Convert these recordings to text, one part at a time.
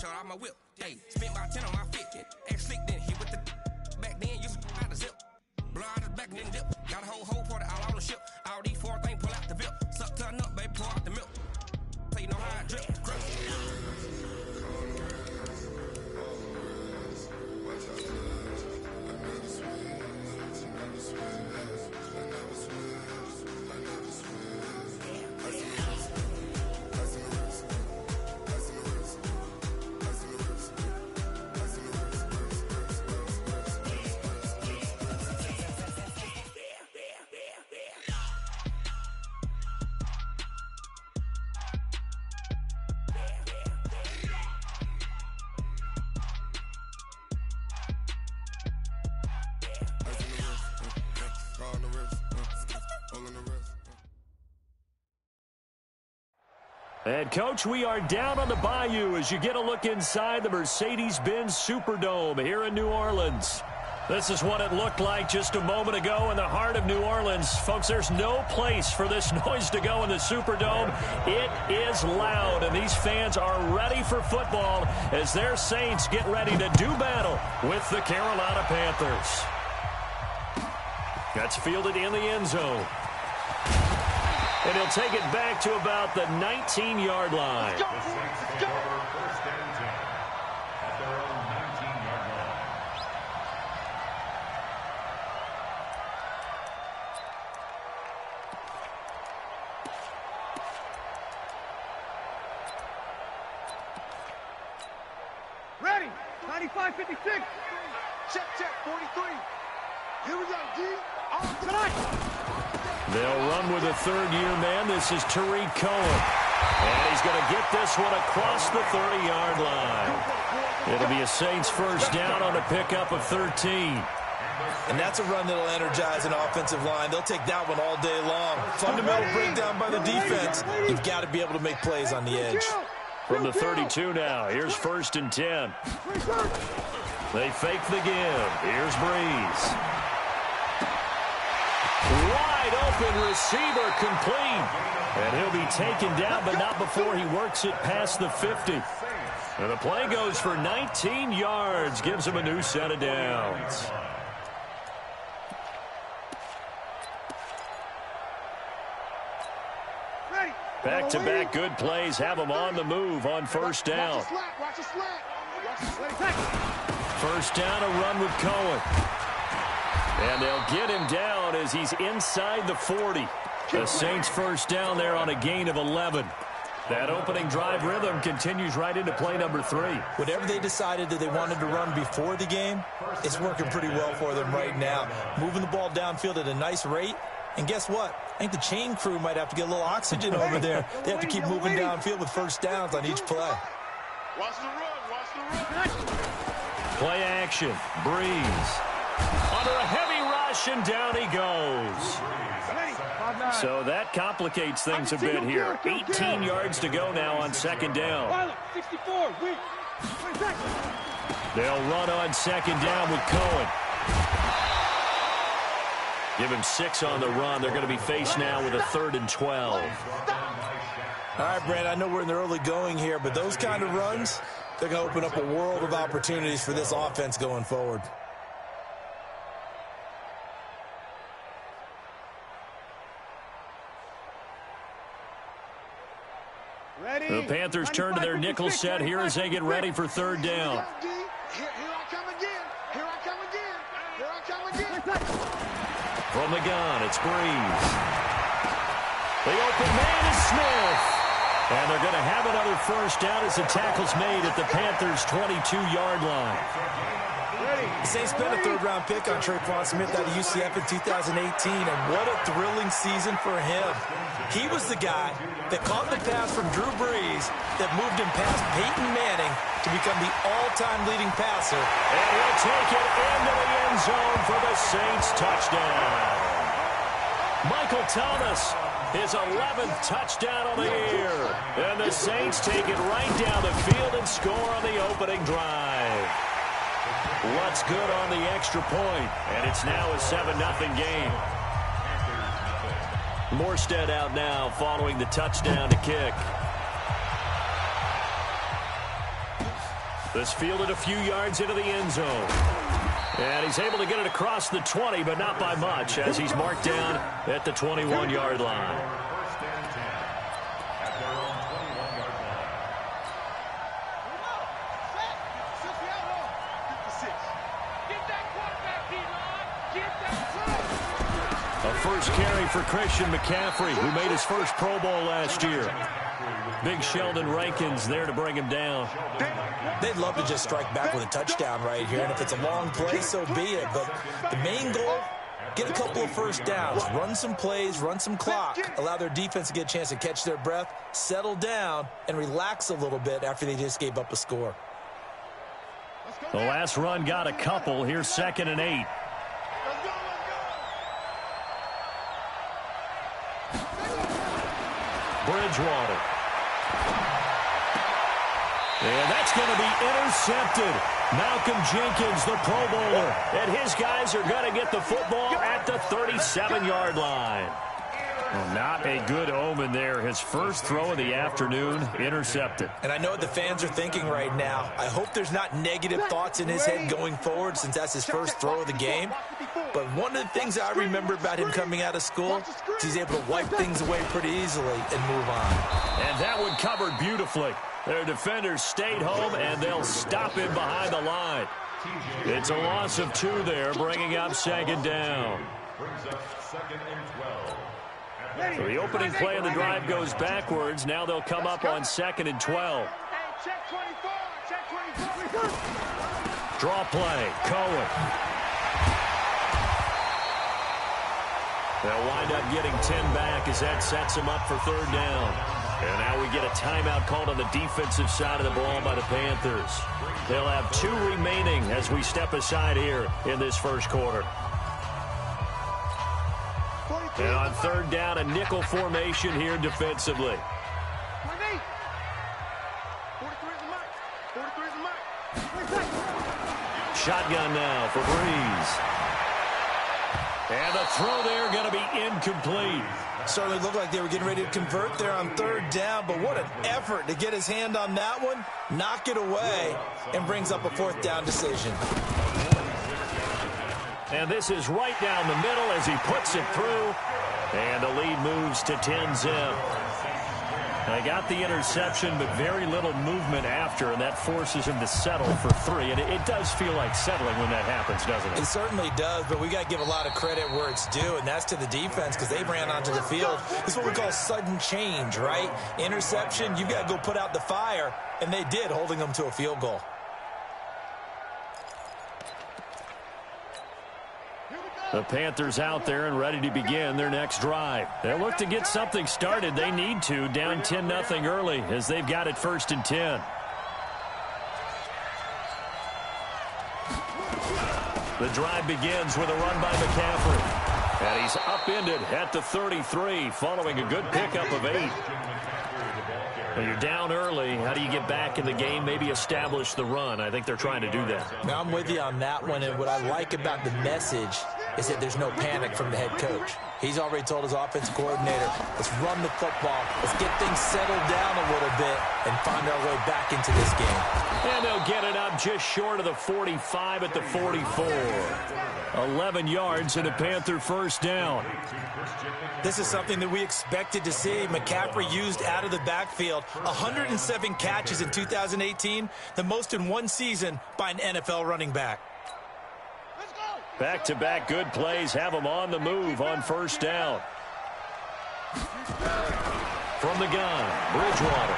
shut out my whip. Hey, spent about 10 on my fit. Act slick, then hit with the back then, used to out the zip. Blow out his back and then dip. Got a whole party all on the ship. All these four things pull out the VIP. Suck, turn up, baby, pour out the milk. Play no high drip. And, Coach, we are down on the Bayou as you get a look inside the Mercedes-Benz Superdome here in New Orleans. This is what it looked like just a moment ago in the heart of New Orleans. Folks, there's no place for this noise to go in the Superdome. It is loud, and these fans are ready for football as their Saints get ready to do battle with the Carolina Panthers. That's fielded in the end zone. And he'll take it back to about the 19-yard line. Let's go. First and 10 at their own 19-yard line. Ready. 95-56. Check, 43. Here we go, D. On tonight. They'll run with a third-year man. This is Tariq Cohen. And he's going to get this one across the 30-yard line. It'll be a Saints first down on a pickup of 13. And that's a run that'll energize an offensive line. They'll take that one all day long. Fundamental breakdown by the defense. You've got to be able to make plays on the edge. From the 32 now, here's first and 10. They fake the give. Here's Breeze. Wide open receiver complete. And he'll be taken down, but not before he works it past the 50. And the play goes for 19 yards. Gives him a new set of downs. Back-to-back good plays have him on the move on first down. First down, a run with Cohen. And they'll get him down as he's inside the 40. The Saints first down there on a gain of 11. That opening drive rhythm continues right into play number 3. Whatever they decided that they wanted to run before the game, it's working pretty well for them right now. Moving the ball downfield at a nice rate. And guess what? I think the chain crew might have to get a little oxygen over there. They have to keep moving downfield with first downs on each play. Watch the run. Play action. Breeze. Under a heavy rush, and down he goes. So that complicates things a bit here. 18 yards to go now on second down. They'll run on second down with Cohen. Give him 6 on the run. They're going to be faced now with a 3rd and 12. All right, Brent, I know we're in the early going here, but those kind of runs, they're going to open up a world of opportunities for this offense going forward. The Panthers turn to their nickel set here as they get ready for third down. From the gun, it's Breeze. The open man is Smith. And they're going to have another first down as the tackle's made at the Panthers' 22-yard line. The Saints spent a 3rd-round pick on Tre'Quan Smith out of UCF in 2018, and what a thrilling season for him. He was the guy that caught the pass from Drew Brees that moved him past Peyton Manning to become the all-time leading passer. And he'll take it into the end zone for the Saints touchdown. Michael Thomas, his 11th touchdown of the year. And the Saints take it right down the field and score on the opening drive. What's good on the extra point, and it's now a 7-0 game. Morstead out now following the touchdown to kick. This fielded a few yards into the end zone. And he's able to get it across the 20, but not by much, as he's marked down at the 21-yard line. First and 10 at their own 21-yard line. A first carry for Christian McCaffrey, who made his first Pro Bowl last year. Big Sheldon Rankins there to bring him down. They'd love to just strike back with a touchdown right here, and if it's a long play, so be it. But the main goal, get a couple of first downs, run some plays, run some clock, allow their defense to get a chance to catch their breath, settle down, and relax a little bit after they just gave up a score. The last run got a couple. Here's 2nd and 8. Bridgewater. And that's going to be intercepted. Malcolm Jenkins, the Pro Bowler, and his guys are going to get the football at the 37-yard line. Well, not a good omen there. His first throw of the afternoon, intercepted. And I know what the fans are thinking right now. I hope there's not negative thoughts in his head going forward, since that's his first throw of the game. But one of the things I remember about him coming out of school is he's able to wipe things away pretty easily and move on. And that one covered beautifully. Their defenders stayed home, and they'll stop him behind the line. It's a loss of 2 there, bringing up 2nd down. Brings up 2nd and 12. So the opening play of the drive goes backwards. Now they'll come up on 2nd and 12. Check 24. Check 24. Draw play. Cohen. They'll wind up getting 10 back as that sets them up for 3rd down. And now we get a timeout called on the defensive side of the ball by the Panthers. They'll have 2 remaining as we step aside here in this first quarter. And on 3rd down, a nickel formation here defensively. 43 is the mark. 43 is the mark. Shotgun now for Breeze. And the throw there going to be incomplete. Certainly looked like they were getting ready to convert there on 3rd down, but what an effort to get his hand on that one, knock it away, and brings up a 4th down decision. And this is right down the middle as he puts it through. And the lead moves to 10-zip. They got the interception, but very little movement after, and that forces him to settle for 3. And it does feel like settling when that happens, doesn't it? It certainly does, but we got to give a lot of credit where it's due, and that's to the defense, because they ran onto the field. This is what we call sudden change, right? Interception, you've got to go put out the fire, and they did, holding them to a field goal. The Panthers out there and ready to begin their next drive. They'll look to get something started. They need to, down 10-0 early as they've got it 1st and 10. The drive begins with a run by McCaffrey. And he's upended at the 33 following a good pickup of 8. When you're down early, how do you get back in the game, maybe establish the run? I think they're trying to do that. Now, I'm with you on that one, and what I like about the message is that there's no panic from the head coach. He's already told his offensive coordinator, let's run the football, let's get things settled down a little bit and find our way back into this game. And they'll get it up just short of the 45 at the 44. 11 yards and a Panther 1st down. This is something that we expected to see. McCaffrey used out of the backfield. 107 catches in 2018, the most in one season by an NFL running back. Back-to-back good plays have them on the move on 1st down. From the gun, Bridgewater.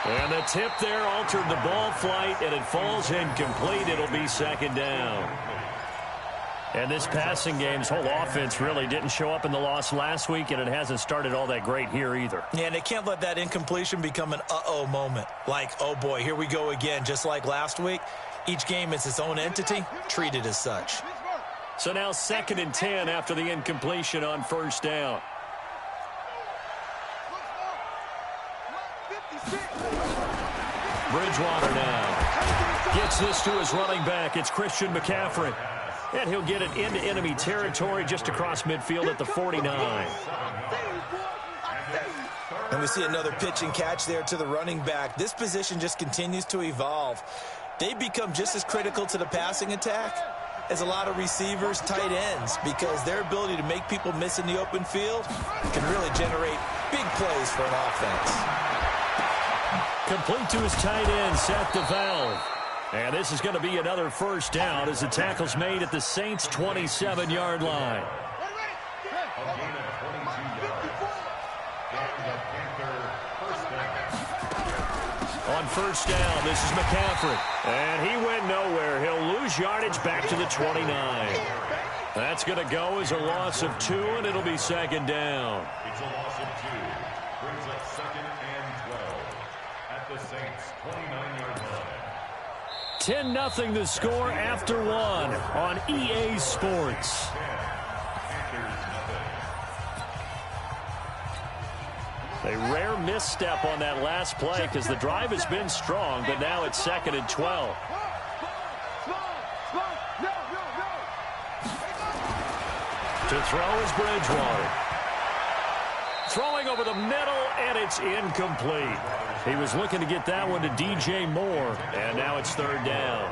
And the tip there altered the ball flight, and it falls incomplete. It'll be 2nd down. And this passing game's whole offense really didn't show up in the loss last week, and it hasn't started all that great here either. Yeah, and they can't let that incompletion become an uh-oh moment. Like, oh boy, here we go again, just like last week. Each game is its own entity, treated as such. So now 2nd and 10 after the incompletion on 1st down. Bridgewater now gets this to his running back. It's Christian McCaffrey. And he'll get it into enemy territory just across midfield at the 49. And we see another pitch and catch there to the running back. This position just continues to evolve. they become just as critical to the passing attack as a lot of receivers, tight ends, because their ability to make people miss in the open field can really generate big plays for an offense. Complete to his tight end, Seth DeValve. And this is going to be another first down as the tackle's made at the Saints' 27-yard line. On first down, this is McCaffrey. And he went nowhere. He'll lose yardage back to the 29. That's going to go as a loss of 2, and it'll be second down. It's a loss of 2. Brings up second and 12 at the Saints' 29-yard line. 10-0 the score after 1 on EA Sports. A rare misstep on that last play because the drive has been strong, but now it's second and 12. To throw is Bridgewater. Throwing over the middle, and it's incomplete. He was looking to get that one to DJ Moore, and now it's third down.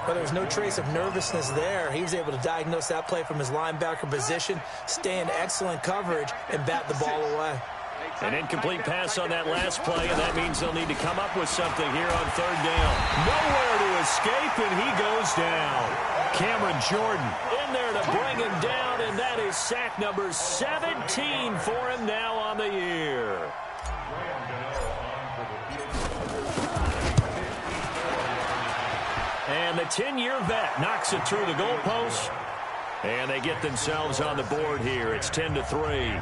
But there's no trace of nervousness there. He was able to diagnose that play from his linebacker position, stay in excellent coverage, and bat the ball away. An incomplete pass on that last play, and that means they'll need to come up with something here on third down. Nowhere to escape, and he goes down. Cameron Jordan in there to bring him down, and that is sack number 17 for him now on the year. And the 10-year vet knocks it through the goalpost, and they get themselves on the board here. It's 10-3.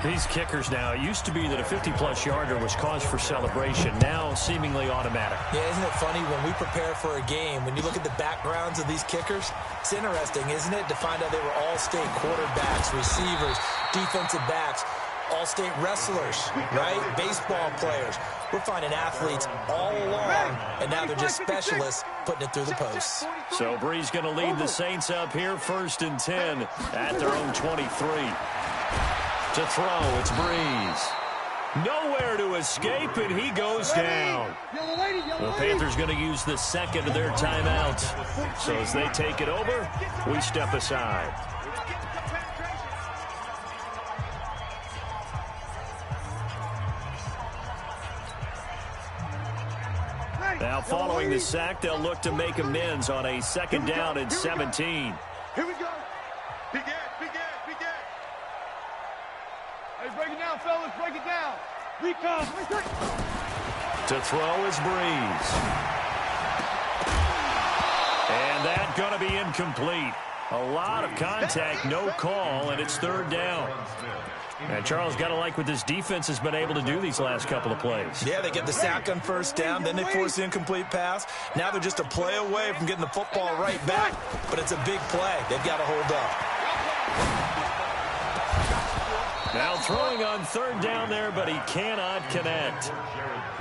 These kickers now, it used to be that a 50-plus yarder was cause for celebration, now seemingly automatic. Yeah, isn't it funny when we prepare for a game, when you look at the backgrounds of these kickers, it's interesting, isn't it, to find out they were all-state quarterbacks, receivers, defensive backs, all-state wrestlers, right? Baseball players. We're finding athletes all along, and now they're just specialists putting it through the posts. So Brees going to lead the Saints up here, 1st and 10 at their own 23. To throw, it's Brees. Nowhere to escape, and he goes down. The Panthers going to use the second of their timeouts. So as they take it over, we step aside. Now following the sack, they'll look to make amends on a second down and 17. Here we go. Big Ed, big Ed, big Ed. Let's break it down, fellas. Break it down. Recon. To throw is Brees. And that going to be incomplete. A lot of contact, no call, and it's third down. And Charles, got to like what this defense has been able to do these last couple of plays. Yeah, they get the sack on first down, then they force the incomplete pass. Now they're just a play away from getting the football right back, but it's a big play. They've got to hold up. Now throwing on third down there, but he cannot connect.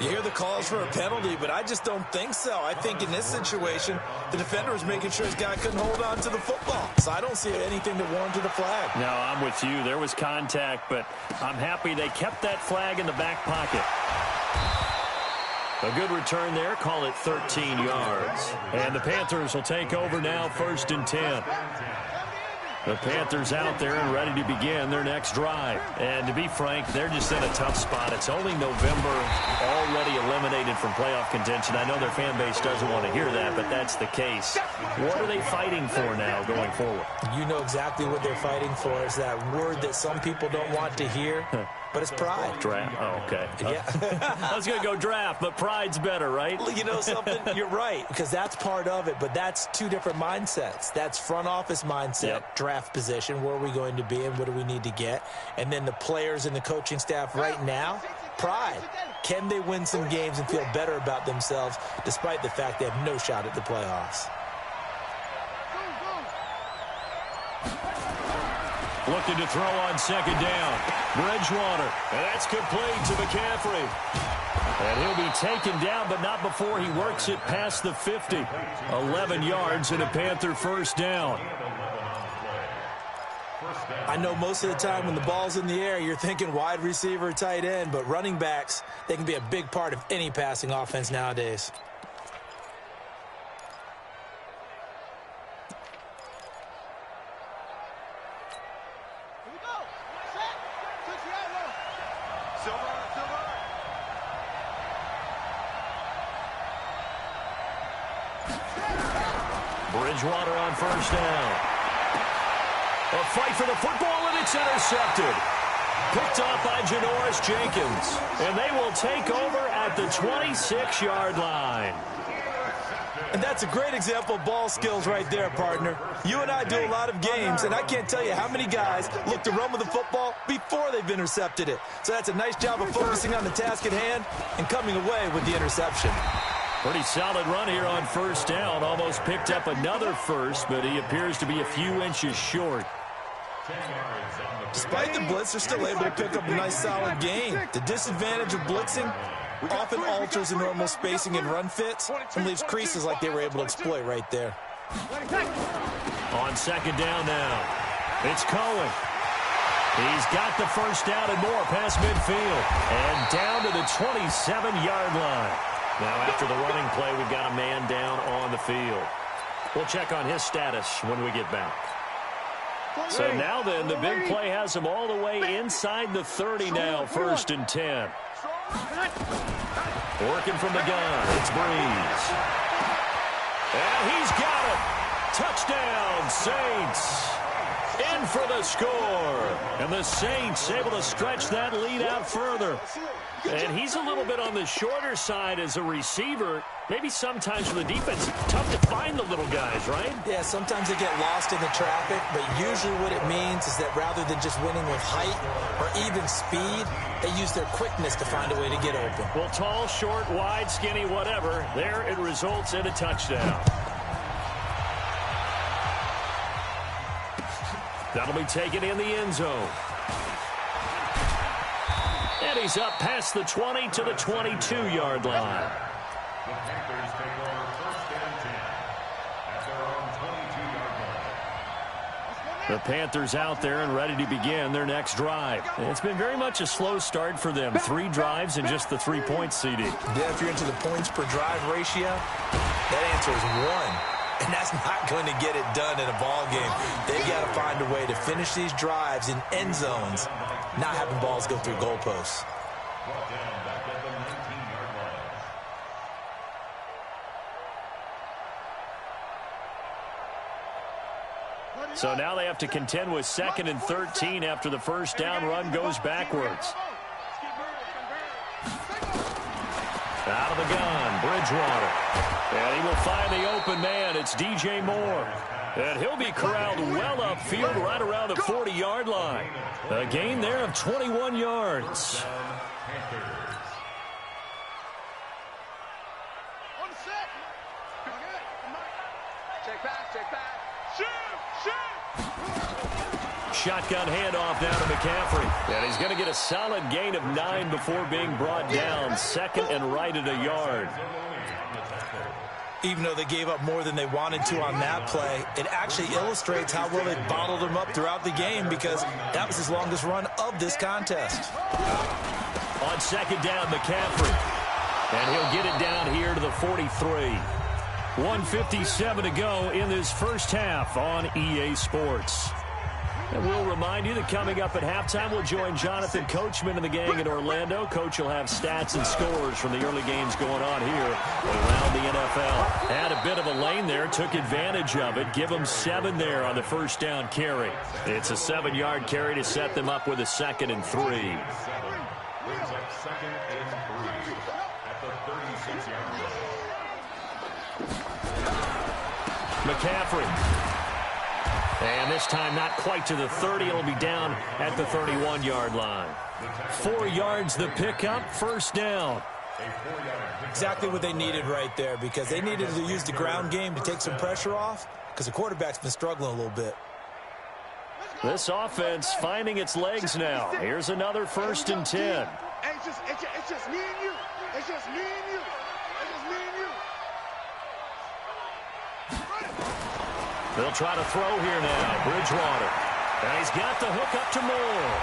You hear the calls for a penalty, but I just don't think so. I think in this situation, the defender was making sure his guy couldn't hold on to the football. So I don't see anything that warranted a flag. No, I'm with you. There was contact, but I'm happy they kept that flag in the back pocket. A good return there. Call it 13 yards. And the Panthers will take over now, 1st and 10. The Panthers out there and ready to begin their next drive. And to be frank, they're just in a tough spot. It's only November, already eliminated from playoff contention. I know their fan base doesn't want to hear that, but that's the case. What are they fighting for now going forward? You know exactly what they're fighting for. Is that word that some people don't want to hear, but it's pride. Draft. Oh, okay. Yeah. I was going to go draft, but pride's better, right? Well, you know something? You're right, because that's part of it, but that's two different mindsets. That's front office mindset, draft position, where are we going to be and what do we need to get? And then the players and the coaching staff right now, pride. Can they win some games and feel better about themselves despite the fact they have no shot at the playoffs? Looking to throw on second down. Bridgewater. And that's complete to McCaffrey. And he'll be taken down, but not before he works it past the 50. 11 yards and a Panther first down. I know most of the time when the ball's in the air, you're thinking wide receiver, tight end, but running backs, they can be a big part of any passing offense nowadays. Bridgewater on first down. A fight for the football, and it's intercepted. Picked off by Janoris Jenkins. And they will take over at the 26-yard line. And that's a great example of ball skills right there, partner. You and I do a lot of games, and I can't tell you how many guys look to run with the football before they've intercepted it. So that's a nice job of focusing on the task at hand and coming away with the interception. Pretty solid run here on first down. Almost picked up another first, but he appears to be a few inches short. Despite the blitz, they're still able to pick up a nice solid gain. The disadvantage of blitzing often alters the normal spacing and run fits and leaves creases like they were able to exploit right there. On second down now, it's Cohen. He's got the first down and more past midfield and down to the 27-yard line. Now after the running play, we've got a man down on the field. We'll check on his status when we get back. So now then, the big play has him all the way inside the 30 now, 1st and 10. Working from the gun, it's Breeze. And he's got it. Touchdown, Saints. In for the score. And the Saints able to stretch that lead out further. And he's a little bit on the shorter side as a receiver. Maybe sometimes for the defense, tough to find the little guys, right? Yeah, sometimes they get lost in the traffic, but usually what it means is that rather than just winning with height or even speed, they use their quickness to find a way to get open. Well, tall, short, wide, skinny, whatever, there it results in a touchdown. That'll be taken in the end zone. And he's up past the 20 to the 22-yard line. The Panthers take over 1st and 10 at their own 22-yard line. The Panthers out there and ready to begin their next drive. It's been very much a slow start for them. 3 drives and just the 3-point CD. Yeah, if you're into the points per drive ratio, that answer is 1. And that's not going to get it done in a ball game. They've got to find a way to finish these drives in end zones, not having balls go through goalposts. Brought down back at the 19-yard line. So now they have to contend with 2nd and 13 after the first down run goes backwards. Out of the gun, Bridgewater. And he will find the open man. It's DJ Moore. And he'll be corralled well upfield right around the 40-yard line. A gain there of 21 yards. Shotgun handoff down to McCaffrey. And he's going to get a solid gain of 9 before being brought down. 2nd and right at a yard. Even though they gave up more than they wanted to on that play, it actually illustrates how well they bottled him up throughout the game because that was his longest run of this contest. On second down, McCaffrey. And he'll get it down here to the 43. 1:57 to go in this first half on EA Sports. And we'll remind you that coming up at halftime, we'll join Jonathan Coachman and the gang in Orlando. Coach will have stats and scores from the early games going on here around the NFL. Had a bit of a lane there, took advantage of it. Give them 7 there on the first down carry. It's a 7-yard carry to set them up with a 2nd and 3. Brings up 2nd and 3 at the 36-yard line. McCaffrey. And this time not quite to the 30. It'll be down at the 31-yard line. 4 yards the pickup, first down. Exactly what they needed right there because they needed to use the ground game to take some pressure off because the quarterback's been struggling a little bit. This offense finding its legs now. Here's another 1st and 10. It's just me and you. It's just me and you. It's just me and you. They'll try to throw here now. Bridgewater. And he's got the hook up to Moore.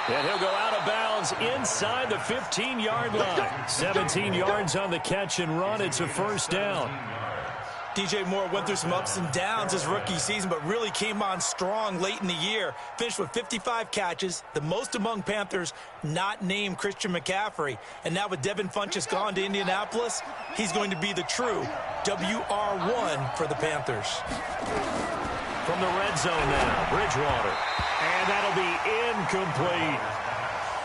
And he'll go out of bounds inside the 15-yard line. 17 yards on the catch and run. It's a first down. DJ Moore went through some ups and downs his rookie season, but really came on strong late in the year. Finished with 55 catches, the most among Panthers not named Christian McCaffrey. And now with Devin Funchess gone to Indianapolis, he's going to be the true WR1 for the Panthers. From the red zone now, Bridgewater. And that'll be incomplete.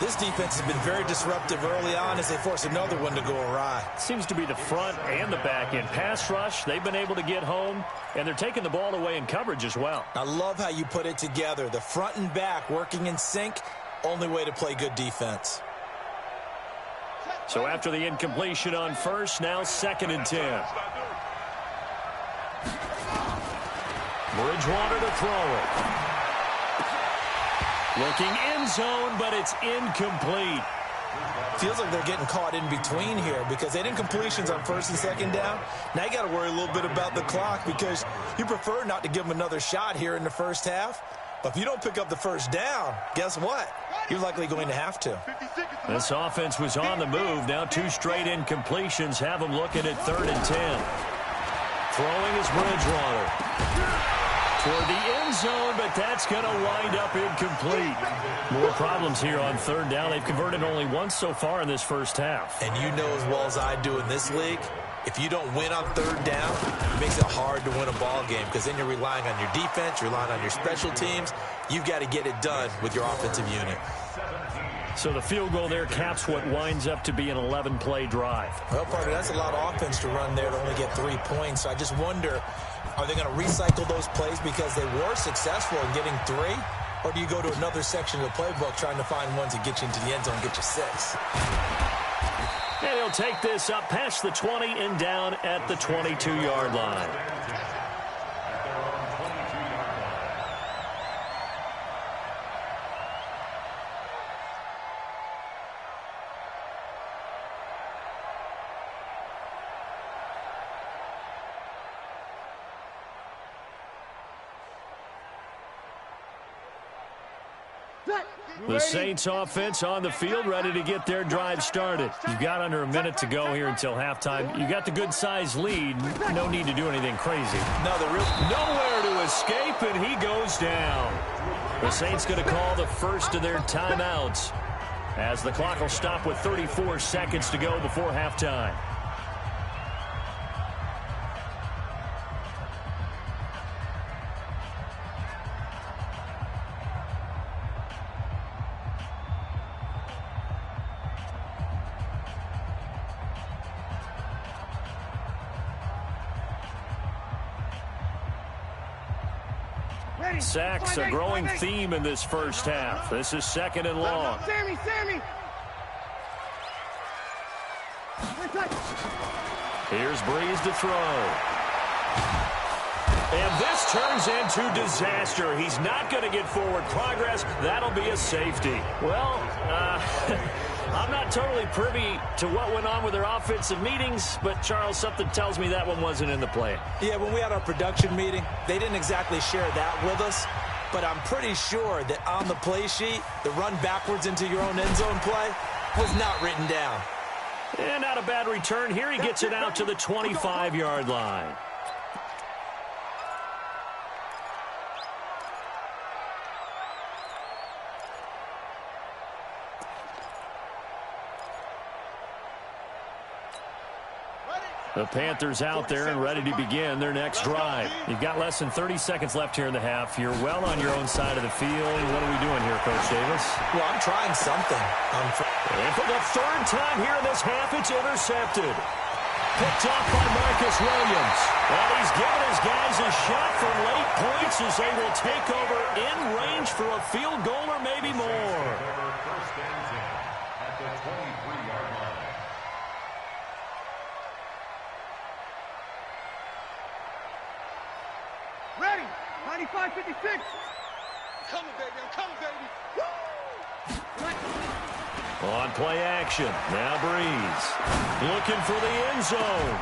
This defense has been very disruptive early on as they force another one to go awry. Seems to be the front and the back end. Pass rush, they've been able to get home, and they're taking the ball away in coverage as well. I love how you put it together. The front and back working in sync, only way to play good defense. So after the incompletion on first, now 2nd and 10. Bridgewater to throw it. Looking end zone, but it's incomplete. Feels like they're getting caught in between here because they had incompletions on 1st and 2nd down. Now you got to worry a little bit about the clock because you prefer not to give them another shot here in the first half. But if you don't pick up the first down, guess what? You're likely going to have to. This offense was on the move. Now 2 straight incompletions have them looking at 3rd and 10. Throwing is Bridgewater. For the end zone, but that's going to wind up incomplete. More problems here on 3rd down. They've converted only once so far in this first half. And you know as well as I do in this league, if you don't win on 3rd down, it makes it hard to win a ball game because then you're relying on your defense, you're relying on your special teams. You've got to get it done with your offensive unit. So the field goal there caps what winds up to be an 11-play drive. Well, partner, that's a lot of offense to run there to only get 3 points. So I just wonder, are they going to recycle those plays because they were successful in getting 3? Or do you go to another section of the playbook trying to find ones that get you into the end zone and get you 6? And he'll take this up past the 20 and down at the 22-yard line. The Saints offense on the field, ready to get their drive started. You've got under a minute to go here until halftime. You got the good-sized lead. No need to do anything crazy. Nowhere to escape, and he goes down. The Saints going to call the first of their timeouts as the clock will stop with 34 seconds to go before halftime. Sacks, a growing theme in this first half. This is 2nd and long. Sammy! Here's Breeze to throw. And this turns into disaster. He's not going to get forward progress. That'll be a safety. Well, I'm not totally privy to what went on with their offensive meetings, but, Charles, something tells me that one wasn't in the plan. Yeah, when we had our production meeting, they didn't exactly share that with us, but I'm pretty sure that on the play sheet, the run backwards into your own end zone play was not written down. And not a bad return here. He gets it out to the 25-yard line. The Panthers out there and ready to begin their next drive. You've got less than 30 seconds left here in the half. You're well on your own side of the field. What are we doing here, Coach Davis? Well, I'm trying something. And for the 3rd time here in this half, it's intercepted. Picked off by Marcus Williams. And he's giving his guys a shot for late points as they will take over in range for a field goal or maybe more. First and 10 at the 23-yard line. Ready! 95-56! Coming, baby. I'm coming, baby. Woo! On play action. Now Breeze. Looking for the end zone.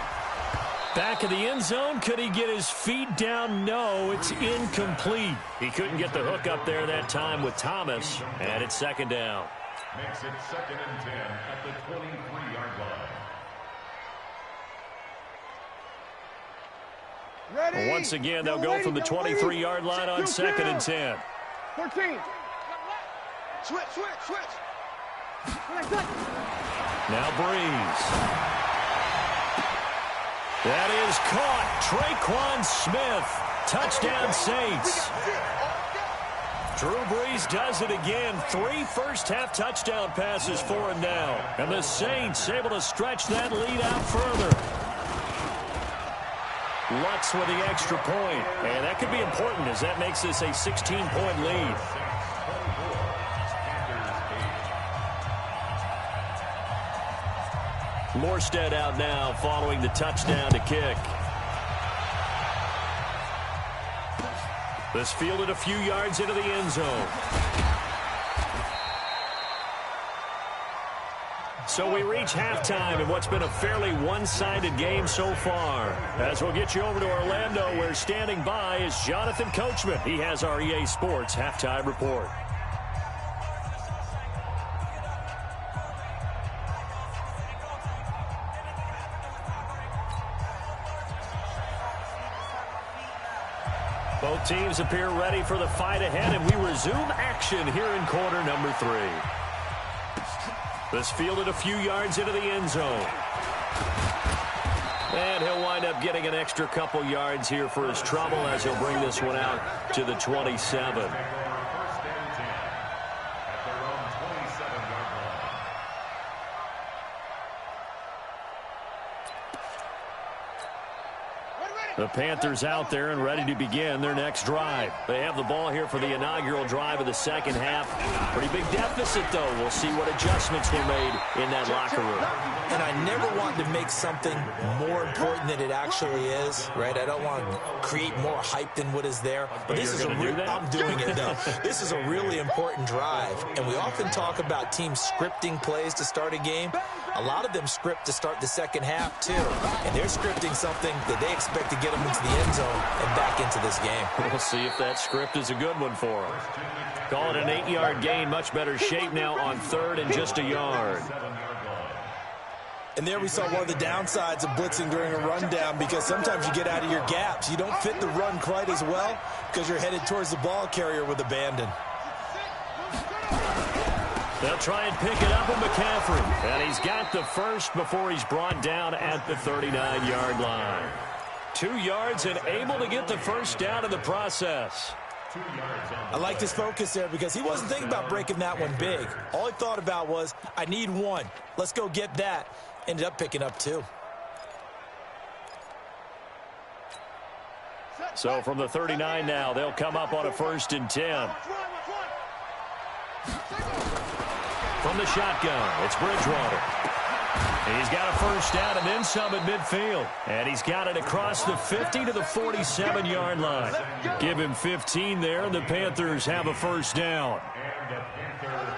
Back of the end zone. Could he get his feet down? No, it's incomplete. He couldn't get the hook up there that time with Thomas. And it's 2nd down. Makes it 2nd and 10 at the 23-yard line. Ready. Once again, they'll go from the 23-yard line on 2nd and 10. 14. Switch. Now Breeze. That is caught. Traquan Smith. Touchdown Saints. Drew Brees does it again. 3 first-half touchdown passes for him now. And the Saints able to stretch that lead out further. Lutz with the extra point. And that could be important as that makes this a 16-point lead. Morstead out now following the touchdown to kick. This fielded a few yards into the end zone. So we reach halftime in what's been a fairly one-sided game so far. As we'll get you over to Orlando, where standing by is Jonathan Coachman. He has our EA Sports halftime report. Both teams appear ready for the fight ahead, and we resume action here in quarter number 3. This fielded a few yards into the end zone. And he'll wind up getting an extra couple yards here for his trouble as he'll bring this one out to the 27. The Panthers out there and ready to begin their next drive. They have the ball here for the inaugural drive of the second half. Pretty big deficit, though. We'll see what adjustments were made in that locker room. And I never want to make something more important than it actually is, right? I don't want to create more hype than what is there. But this is I'm doing it, though. This is a really important drive. And we often talk about teams scripting plays to start a game. A lot of them script to start the second half, too. And they're scripting something that they expect to get them into the end zone and back into this game. We'll see if that script is a good one for them. Call it an 8-yard gain. Much better shape now on 3rd and just a yard. And there we saw one of the downsides of blitzing during a rundown, because sometimes you get out of your gaps. You don't fit the run quite as well because you're headed towards the ball carrier with abandon. They'll try and pick it up with McCaffrey. And he's got the first before he's brought down at the 39-yard line. 2 yards and able to get the first down in the process. I liked his focus there because he wasn't thinking about breaking that one big. All he thought about was, I need 1. Let's go get that. Ended up picking up 2. So from the 39 now, they'll come up on a 1st and 10. From the shotgun, it's Bridgewater. He's got a first down and then some at midfield. And he's got it across the 50 to the 47-yard line. Give him 15 there, and the Panthers have a first down.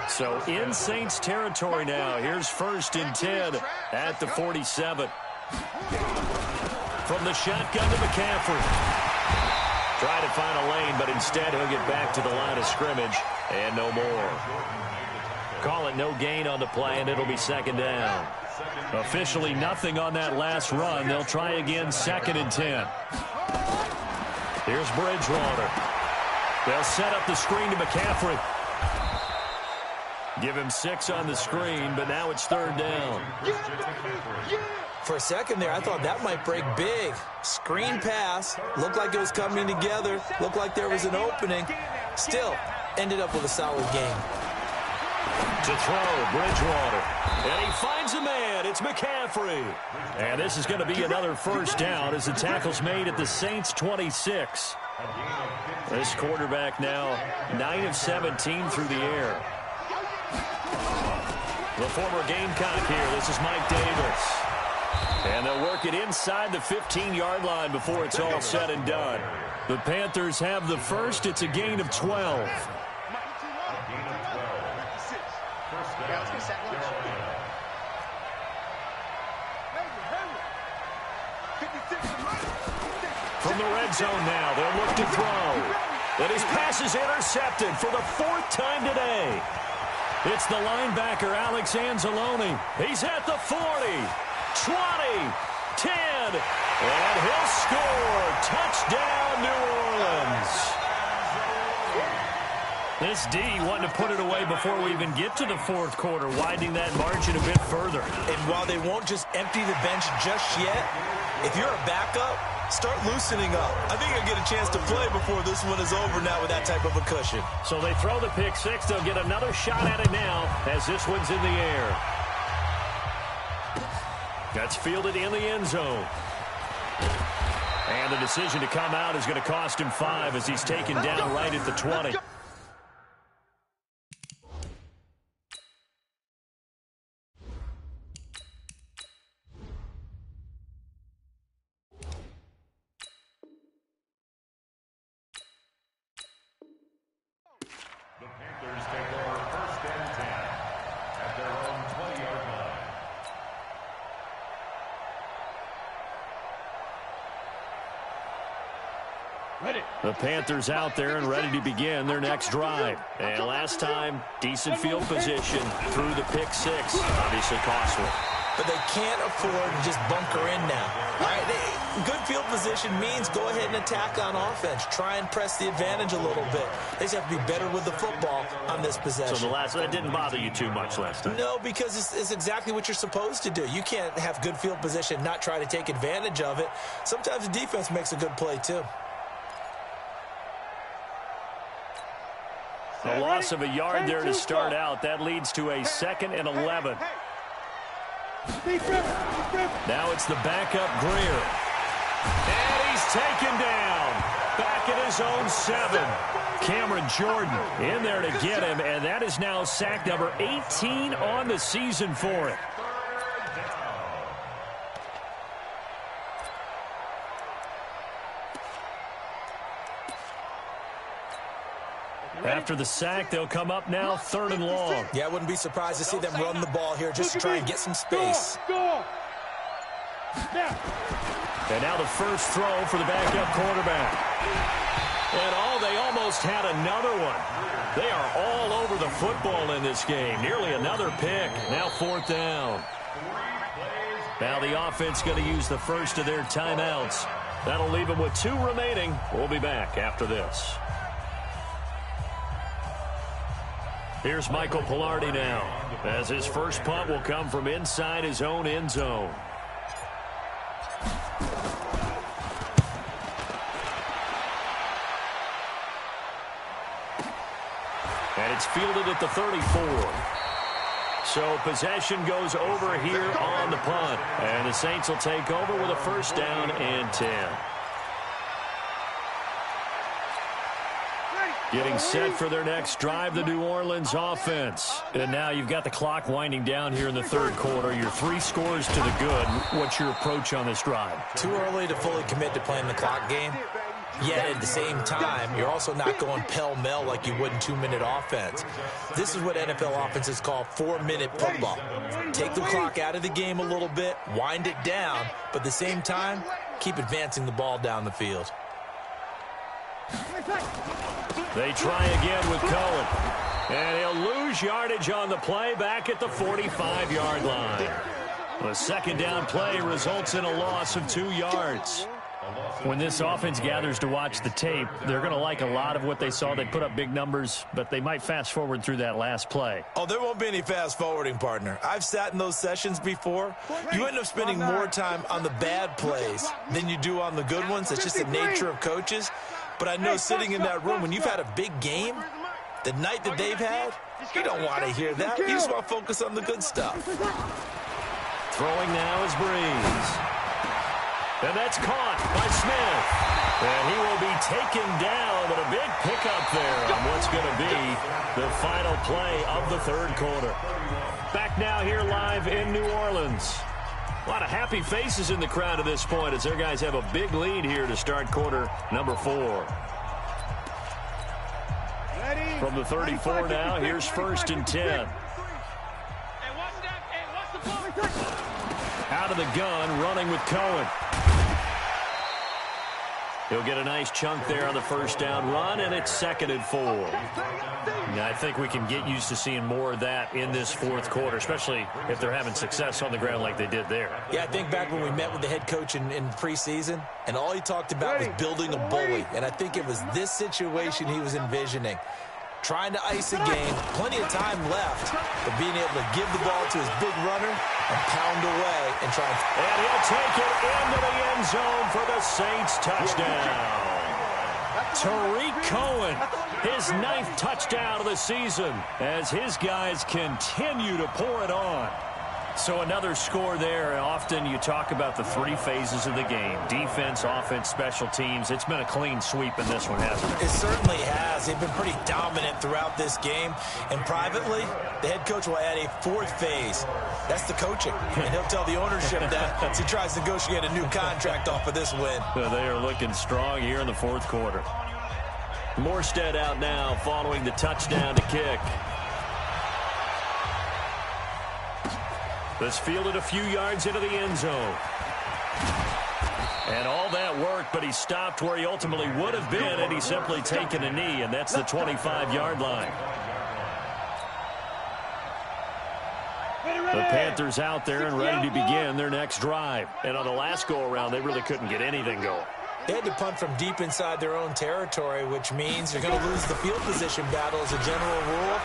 So in Saints territory now. Here's 1st and 10 at the 47. From the shotgun to McCaffrey. Try to find a lane, but instead he'll get back to the line of scrimmage and no more. Call it no gain on the play, and it'll be 2nd down. Officially nothing on that last run. They'll try again 2nd and 10. Here's Bridgewater. They'll set up the screen to McCaffrey. Give him 6 on the screen, but now it's 3rd down. For a second there, I thought that might break big. Screen pass. Looked like it was coming together. Looked like there was an opening. Still, ended up with a solid game. To throw, Bridgewater. And he finds a man. It's McCaffrey. And this is going to be another first down as the tackle's made at the Saints' 26. This quarterback now 9 of 17 through the air. The former Gamecock here. This is Mike Davis. And they'll work it inside the 15-yard line before it's all said and done. The Panthers have the first. It's a gain of 12. From the red zone now, they'll look to throw. And his pass is intercepted for the 4th time today. It's the linebacker, Alex Anzalone. He's at the 40, 20, 10, And he'll score. Touchdown, New Orleans. This D wanting to put it away before we even get to the fourth quarter, widening that margin a bit further. And while they won't just empty the bench just yet, if you're a backup, start loosening up. I think you'll get a chance to play before this one is over now with that type of a cushion. So they throw the pick six. They'll get another shot at it now as this one's in the air. That's fielded in the end zone. And the decision to come out is going to cost him 5 as he's taken down right at the 20. The Panthers take over 1st and 10 at their own 20-yard line. The Panthers out there and ready to begin their next drive. And last time, decent field position through the pick six. Obviously costly. But they can't afford to just bunker in now. All right, good field position means go ahead and attack on offense. Try and press the advantage a little bit. They just have to be better with the football on this possession. So that didn't bother you too much last time? No, because it's exactly what you're supposed to do. You can't have good field position, not try to take advantage of it. Sometimes the defense makes a good play, too. A loss of a yard there to start out. That leads to a 2nd and 11. Now it's the backup Greer. And he's taken down. Back at his own 7. Cameron Jordan in there to get him. And that is now sack number 18 on the season for him. After the sack, they'll come up now 3rd and long. Yeah, I wouldn't be surprised to see them run the ball here just to try and get some space. And now the first throw for the backup quarterback. And they almost had another one. They are all over the football in this game. Nearly another pick. Now 4th down. Now the offense going to use the first of their timeouts. That'll leave them with 2 remaining. We'll be back after this. Here's Michael Pilardi now, as his first punt will come from inside his own end zone. And it's fielded at the 34. So possession goes over here on the punt. And the Saints will take over with a 1st down and 10. Getting set for their next drive, the New Orleans offense. And now you've got the clock winding down here in the 3rd quarter. You're 3 scores to the good. What's your approach on this drive? Too early to fully commit to playing the clock game. Yet at the same time, you're also not going pell-mell like you would in 2-minute offense. This is what NFL offenses call 4-minute football. Take the clock out of the game a little bit, wind it down, but at the same time, keep advancing the ball down the field. They try again with Cohen. And he'll lose yardage on the play back at the 45-yard line. The 2nd down play results in a loss of 2 yards. When this offense gathers to watch the tape, they're going to like a lot of what they saw. They put up big numbers, but they might fast forward through that last play. Oh, there won't be any fast forwarding, partner. I've sat in those sessions before. You end up spending more time on the bad plays than you do on the good ones. It's just the nature of coaches. But I know sitting in that room, when you've had a big game, the night that they've had, you don't want to hear that. You just want to focus on the good stuff. Throwing now is Breeze. And that's caught by Smith. And he will be taken down, but a big pickup there on what's going to be the final play of the 3rd quarter. Back now here live in New Orleans. A lot of happy faces in the crowd at this point as their guys have a big lead here to start quarter number 4. From the 34 now, here's 1st and 10. Out of the gun, running with Cohen. He'll get a nice chunk there on the first down run, and it's 2nd and 4. Now, I think we can get used to seeing more of that in this fourth quarter, especially if they're having success on the ground like they did there. Yeah, I think back when we met with the head coach in preseason, and all he talked about was building a bully. And I think it was this situation he was envisioning. Trying to ice a game, plenty of time left, but being able to give the ball to his big runner and pound away and try. And he'll take it into the end zone for the Saints touchdown. Tariq Cohen, his 9th touchdown of the season as his guys continue to pour it on. So another score there. Often you talk about the 3 phases of the game. Defense, offense, special teams. It's been a clean sweep in this one, hasn't it? It certainly has. They've been pretty dominant throughout this game. And privately, the head coach will add a 4th phase. That's the coaching. And he'll tell the ownership that as he tries to negotiate a new contract off of this win. They are looking strong here in the fourth quarter. Morstead out now following the touchdown to kick. This fielded a few yards into the end zone. And all that worked, but he stopped where he ultimately would have been had he simply taken a knee, and that's the 25-yard line. The Panthers out there and ready to begin their next drive. And on the last go-around, they really couldn't get anything going. They had to punt from deep inside their own territory, which means you're going to lose the field position battle as a general rule.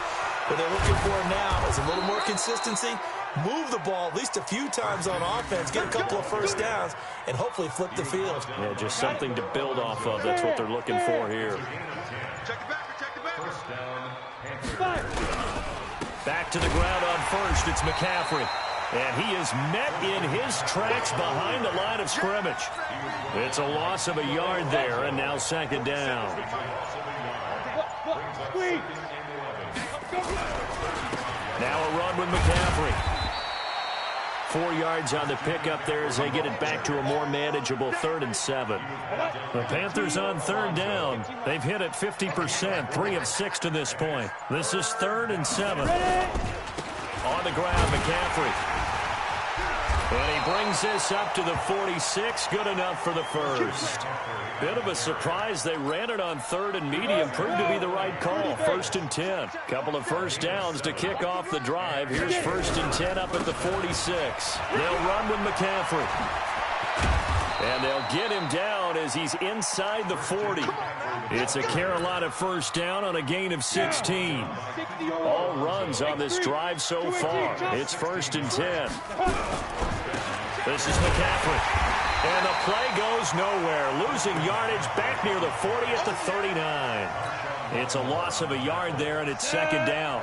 What they're looking for now is a little more consistency, move the ball at least a few times on offense, get a couple of first downs, and hopefully flip the field. Yeah, just something to build off of. That's what they're looking for here. Back to the ground on first. It's McCaffrey. And he is met in his tracks behind the line of scrimmage. It's a loss of a yard there, and now 2nd down. Now a run with McCaffrey. 4 yards on the pickup there as they get it back to a more manageable 3rd and 7. The Panthers on 3rd down. They've hit it 50%, 3 of 6 to this point. This is 3rd and 7. On the ground, McCaffrey. And he brings this up to the 46. Good enough for the first. Bit of a surprise. They ran it on 3rd and medium. Proved to be the right call. 1st and 10. Couple of first downs to kick off the drive. Here's 1st and 10 up at the 46. They'll run with McCaffrey. And they'll get him down as he's inside the 40. It's a Carolina first down on a gain of 16. All runs on this drive so far. It's 1st and 10. This is McCaffrey. And the play goes nowhere. Losing yardage back near the 40 at the 39. It's a loss of a yard there, and it's 2nd down.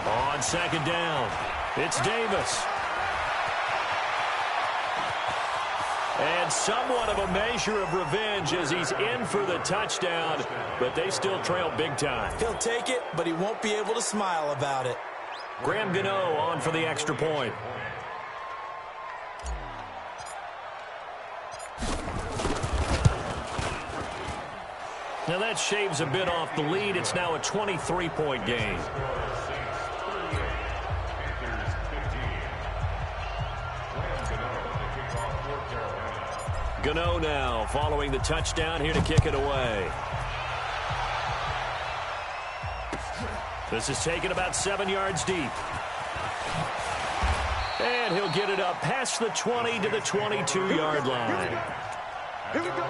On 2nd down, it's Davis. And somewhat of a measure of revenge as he's in for the touchdown, but they still trail big time. He'll take it, but he won't be able to smile about it. Graham Gano on for the extra point. Now that shaves a bit off the lead. It's now a 23-point game. Gano now following the touchdown here to kick it away. This is taken about 7 yards deep. And he'll get it up past the 20 to the 22-yard line. Here we go.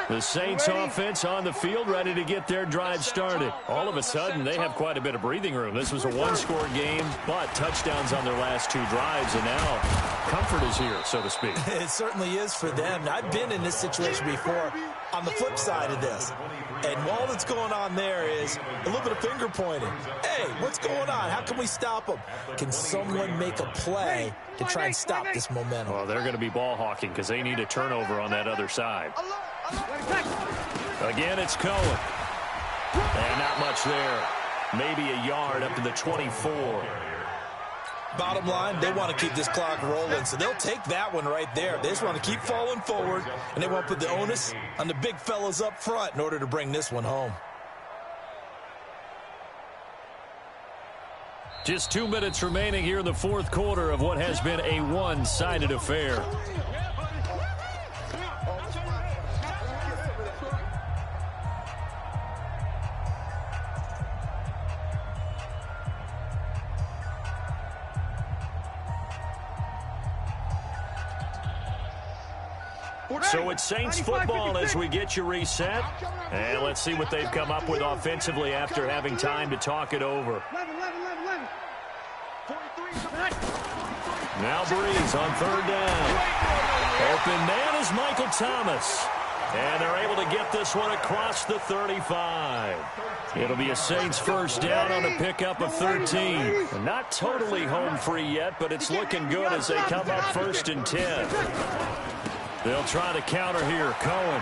The Saints offense on the field ready to get their drive started. All of a sudden, they have quite a bit of breathing room. This was a one-score game, but touchdowns on their last 2 drives, and now comfort is here, so to speak. It certainly is for them. I've been in this situation before on the flip side of this. And all that's going on there is a little bit of finger pointing. Hey, what's going on? How can we stop them? Can someone make a play to try and stop this momentum? Well, they're going to be ball hawking because they need a turnover on that other side. Again, it's Cohen. And not much there. Maybe a yard up to the 24. Bottom line, they want to keep this clock rolling, so they'll take that one right there. They just want to keep falling forward, and they want to put the onus on the big fellas up front in order to bring this one home. Just 2 minutes remaining here in the fourth quarter of what has been a one-sided affair. So it's Saints football as we get you reset. And let's see what they've come up with offensively after having time to talk it over. Now Breeze on third down. Open man is Michael Thomas. And they're able to get this one across the 35. It'll be a Saints first down on a pickup of 13. Not totally home free yet, but it's looking good as they come up first and 10. They'll try to counter here. Cohen.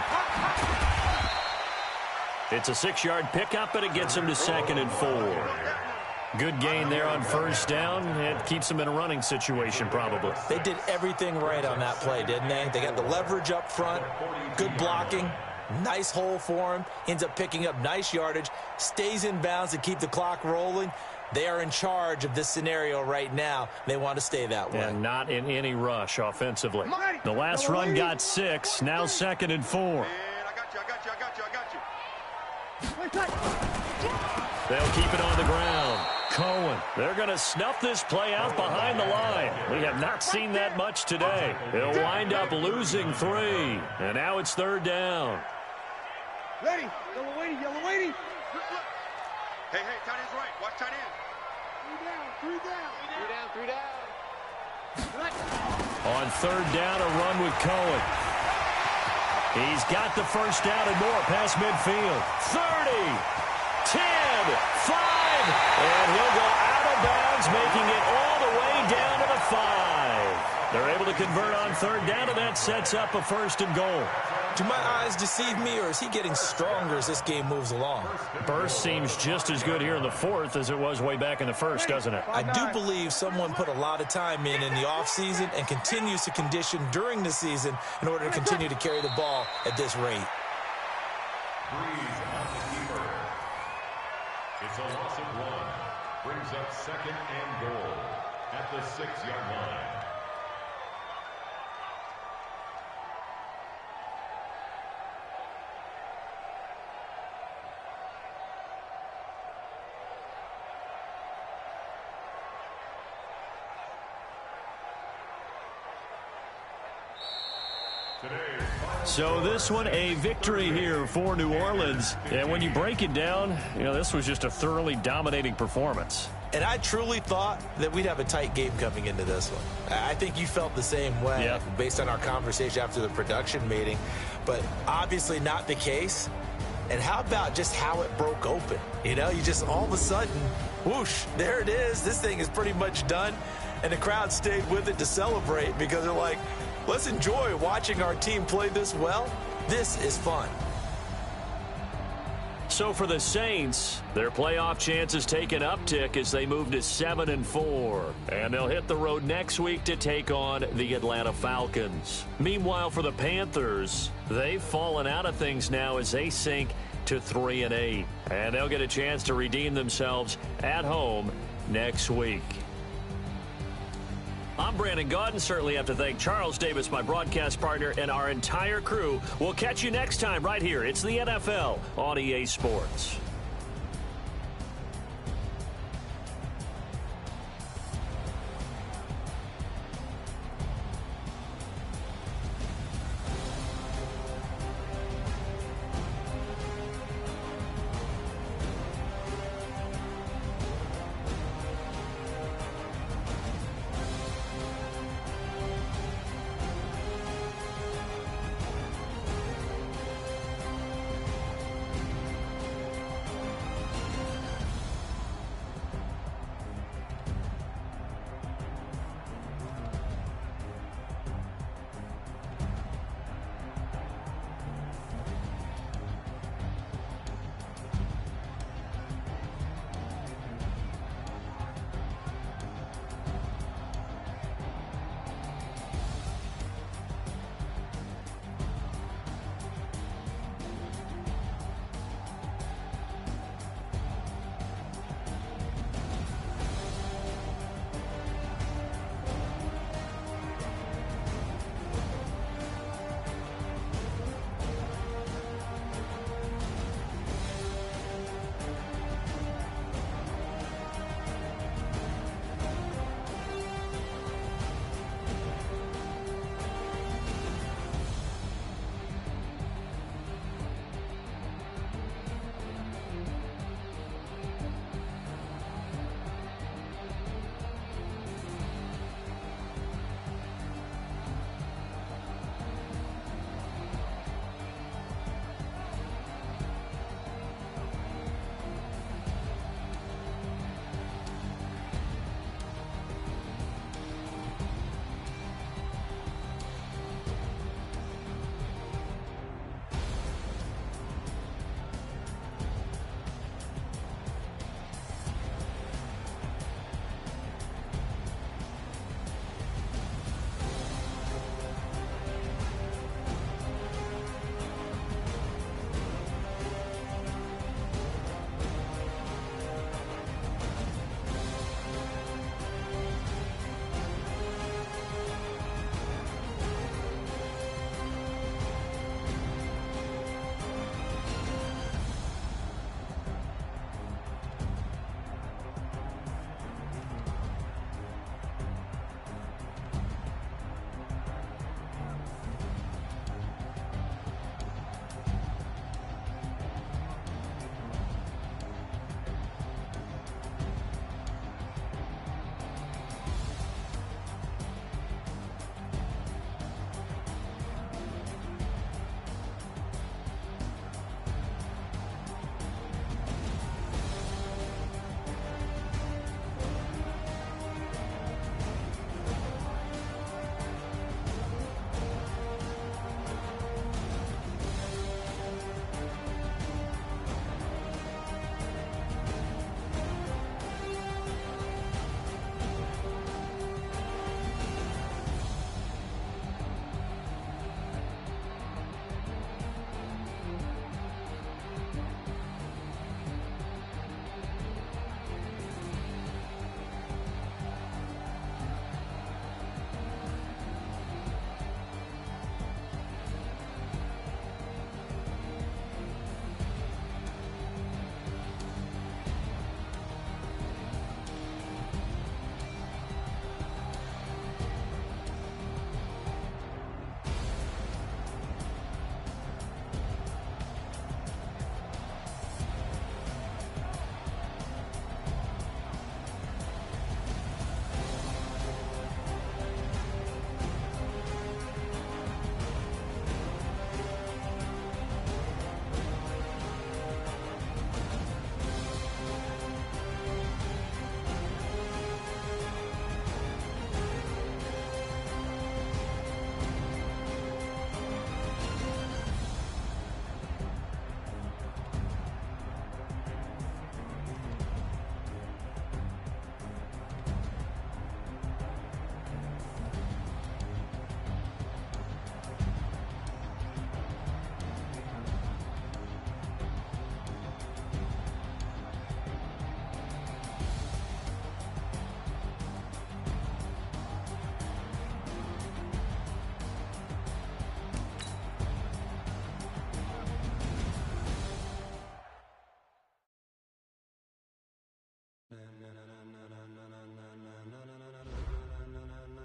It's a 6-yard pickup, and it gets him to 2nd and 4. Good gain there on first down. It keeps them in a running situation, probably. They did everything right on that play, didn't they? They got the leverage up front, good blocking, nice hole for him, ends up picking up nice yardage, stays in bounds to keep the clock rolling. They are in charge of this scenario right now. They want to stay that way. And not in any rush offensively. The last run got 6. Now 2nd and 4. I got you. They'll keep it on the ground. Cohen. They're going to snuff this play out behind the line. We have not seen that much today. They'll wind up losing 3. And now it's third down. Ready. Yellow waiting. Yellow waiting. Hey, tight end's right. Watch tight end. Three down. On third down, a run with Cohen. He's got the first down and more past midfield. 30, 10, 5, and he'll go out of bounds, making it all the way down to the 5. They're able to convert on third down, and that sets up a 1st and goal. Do my eyes deceive me, or is he getting stronger as this game moves along? Burst seems just as good here in the 4th as it was way back in the 1st, doesn't it? I do believe someone put a lot of time in the offseason and continues to condition during the season in order to continue to carry the ball at this rate. Breeze on the keeper. It's a loss of 1. Brings up 2nd and goal at the 6-yard line. So this one, a victory here for New Orleans. And when you break it down, this was just a thoroughly dominating performance. And I truly thought that we'd have a tight game coming into this one. I think you felt the same way based on our conversation after the production meeting. But obviously not the case. And how about just how it broke open? You just all of a sudden, whoosh, there it is. This thing is pretty much done. And the crowd stayed with it to celebrate because they're like, let's enjoy watching our team play this well. This is fun. So for the Saints, their playoff chances take an uptick as they move to 7 and 4. And they'll hit the road next week to take on the Atlanta Falcons. Meanwhile, for the Panthers, they've fallen out of things now as they sink to 3 and 8. And they'll get a chance to redeem themselves at home next week. I'm Brandon Gaudin. Certainly have to thank Charles Davis, my broadcast partner, and our entire crew. We'll catch you next time right here. It's the NFL on EA Sports.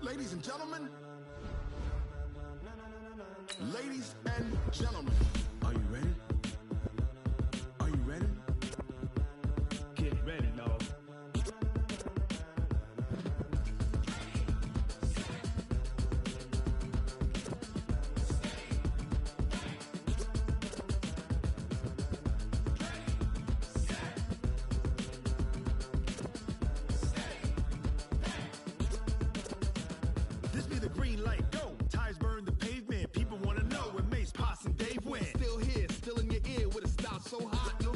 Ladies and gentlemen. Ladies and gentlemen. Are you ready? Are you ready? Get ready, dog. This be the green light, go. Tires burn the pavement. People want to know when Mace, Potts, and Dave went. Still here, still in your ear with a style so hot.